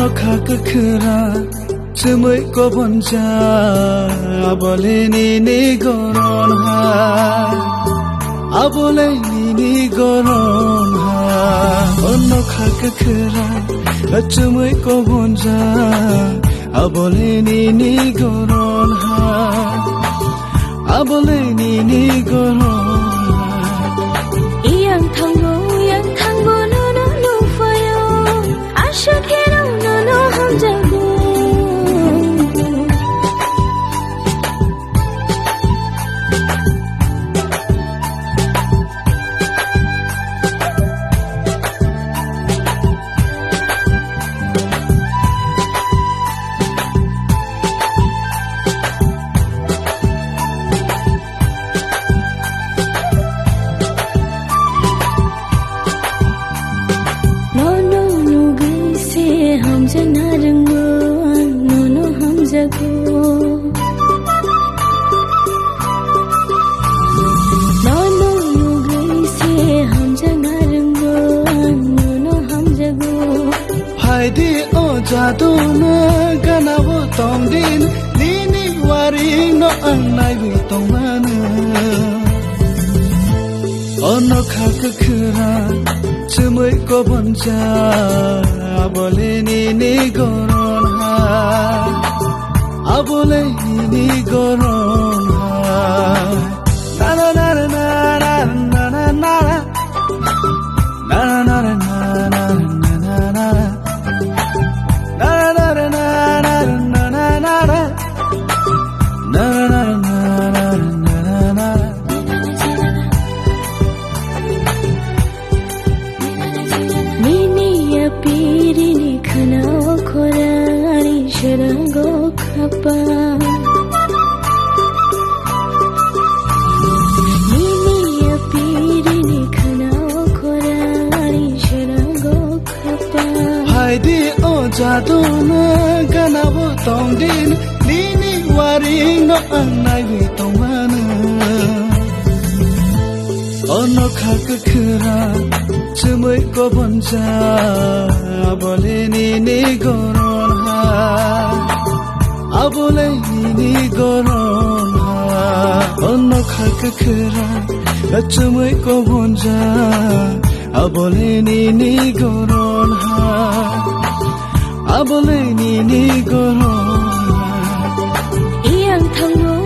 अनोखा कखरा चुमै को बन्जा अबले नि गरन हा अबले नि गरन हा अनोखा कखरा चुमै को बन्जा अबले नि गरन हा अबले नि गरन yang tanggo no no no fayo asha kero no no ham jago हम जना रंगो नो हम जगो नो गई से हम जना रंगो नो हम जगो हाइदी ओ जादू न गनावो तोंदिन निनी वारी नो अन्नाइ वी तोंमान अनोखा कखरा चुमै को बन्जा अबले नि गरन हा अबले नि गरन हा ना ना ना ना ना ना ना ना ना ना ना ना pirini khana khorani sharango khapa nini pirini khana khorani sharango khapa haidi o jadu na ganabo tongdin nini wari no annai wi tongmana अनोखा कखरा चुमै को बन्जा अबले नि गरन हा अबले नि गरन हा अनोखा कखरा चुमै को बन्जा अबले नि गरन हा अबले नि गरन yang tanggo